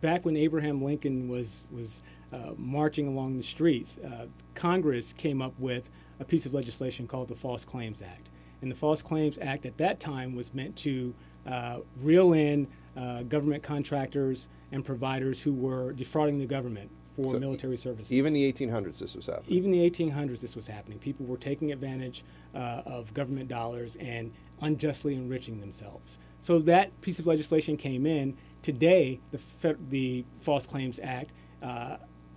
back when Abraham Lincoln was marching along the streets, Congress came up with a piece of legislation called the False Claims Act. And the False Claims Act at that time was meant to reel in government contractors and providers who were defrauding the government for military services. Even the 1800s this was happening? Even the 1800s this was happening. People were taking advantage of government dollars and unjustly enriching themselves. So that piece of legislation came in. Today, the False Claims Act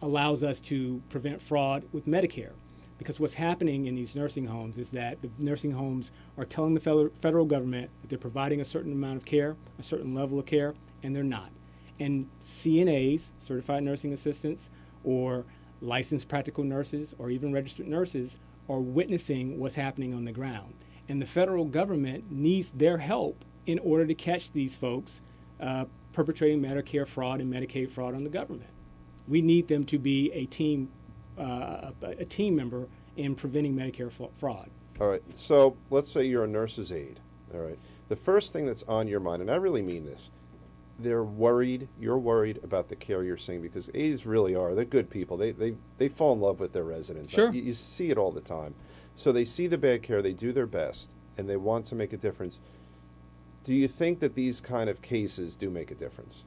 allows us to prevent fraud with Medicare. Because what's happening in these nursing homes is that the nursing homes are telling the federal government that they're providing a certain amount of care, a certain level of care, and they're not. And CNAs, certified nursing assistants, or licensed practical nurses, or even registered nurses, are witnessing what's happening on the ground. And the federal government needs their help in order to catch these folks perpetrating Medicare fraud and Medicaid fraud on the government. We need them to be a team member in preventing Medicare fraud. All right, so let's say you're a nurse's aide, all right. The first thing that's on your mind, and I really mean this, you're worried about the care you're seeing, because aides really are, they're good people. They fall in love with their residents. Sure. You see it all the time. So they see the bad care, they do their best, and they want to make a difference. Do you think that these kind of cases do make a difference?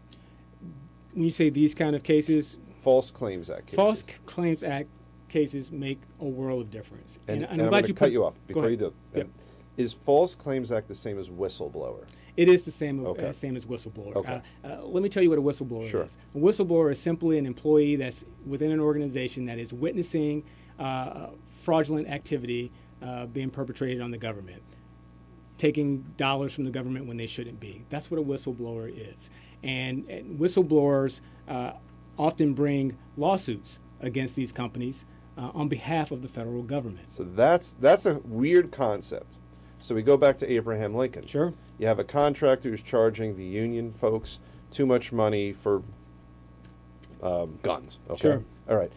When you say these kind of cases, False Claims Act cases. False Claims Act cases make a world of difference. And I'm going to cut you off before you do. Yep. Is False Claims Act the same as whistleblower? It is the same, same as whistleblower. Okay. Let me tell you what a whistleblower is. A whistleblower is simply an employee that's within an organization that is witnessing fraudulent activity being perpetrated on the government, taking dollars from the government when they shouldn't be. That's what a whistleblower is. And whistleblowers often bring lawsuits against these companies on behalf of the federal government. So that's a weird concept. So we go back to Abraham Lincoln. Sure. You have a contractor who's charging the union folks too much money for guns. Okay? Sure. All right.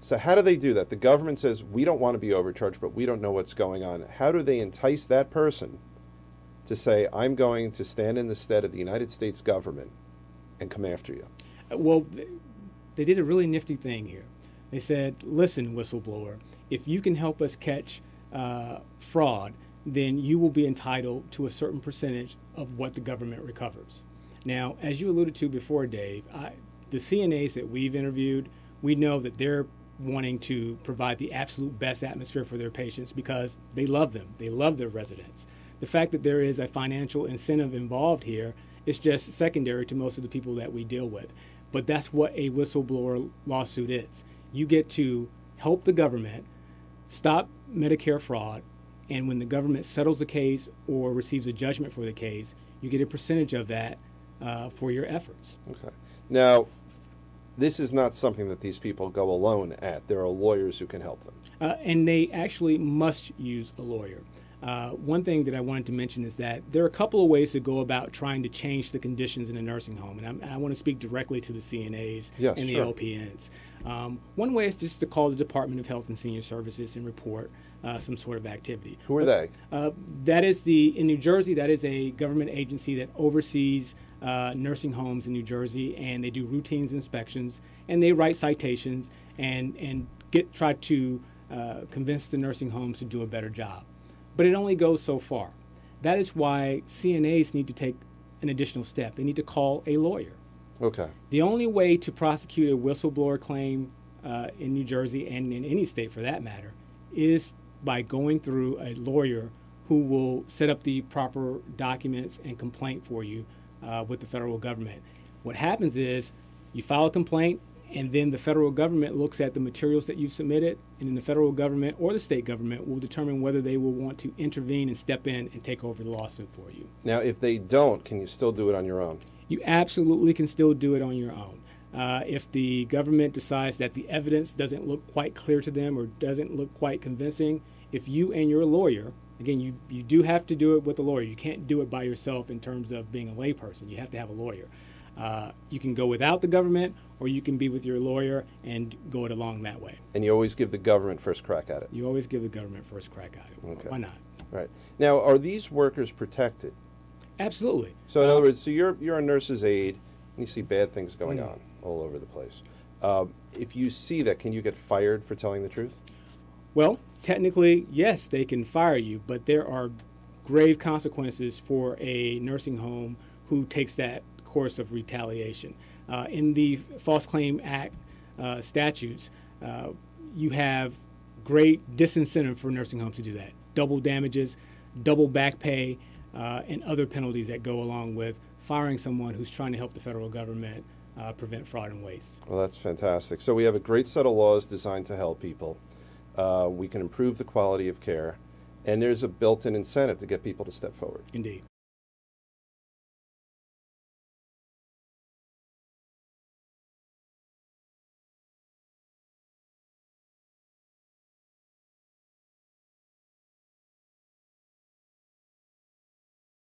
So how do they do that? The government says, we don't want to be overcharged, but we don't know what's going on. How do they entice that person to say, I'm going to stand in the stead of the United States government and come after you? Well, they did a really nifty thing here. They said, listen, whistleblower, if you can help us catch fraud, then you will be entitled to a certain percentage of what the government recovers. Now, as you alluded to before, Dave, the CNAs that we've interviewed, we know that they're wanting to provide the absolute best atmosphere for their patients because they love them. They love their residents. The fact that there is a financial incentive involved here is just secondary to most of the people that we deal with. But that's what a whistleblower lawsuit is. You get to help the government stop Medicare fraud, and when the government settles a case or receives a judgment for the case, you get a percentage of that for your efforts. Okay. Now, this is not something that these people go alone at. There are lawyers who can help them. And they actually must use a lawyer. One thing that I wanted to mention is that there are a couple of ways to go about trying to change the conditions in a nursing home, and I want to speak directly to the CNAs and the LPNs. One way is just to call the Department of Health and Senior Services and report some sort of activity. Who are they? That is in New Jersey, that is a government agency that oversees nursing homes in New Jersey, and they do routine inspections, and they write citations and try to convince the nursing homes to do a better job. But it only goes so far. That is why CNAs need to take an additional step. They need to call a lawyer. Okay. The only way to prosecute a whistleblower claim in New Jersey, and in any state for that matter, is by going through a lawyer who will set up the proper documents and complaint for you with the federal government. What happens is you file a complaint, and then the federal government looks at the materials that you've submitted, and then the federal government or the state government will determine whether they will want to intervene and step in and take over the lawsuit for you. Now, if they don't, can you still do it on your own? You absolutely can still do it on your own. If the government decides that the evidence doesn't look quite clear to them or doesn't look quite convincing, if you and your lawyer, again, you do have to do it with a lawyer. You can't do it by yourself in terms of being a layperson. You have to have a lawyer. You can go without the government, or you can be with your lawyer and go it along that way. And you always give the government first crack at it? You always give the government first crack at it. Okay. Why not? Right. Now, are these workers protected? Absolutely. So in other words, so you're a nurse's aide, and you see bad things going on all over the place. If you see that, can you get fired for telling the truth? Well, technically, yes, they can fire you, but there are grave consequences for a nursing home who takes that course of retaliation. In the False Claim Act statutes, you have great disincentive for nursing homes to do that. Double damages, double back pay, and other penalties that go along with firing someone who's trying to help the federal government prevent fraud and waste. Well, that's fantastic. So we have a great set of laws designed to help people. We can improve the quality of care, and there's a built-in incentive to get people to step forward. Indeed.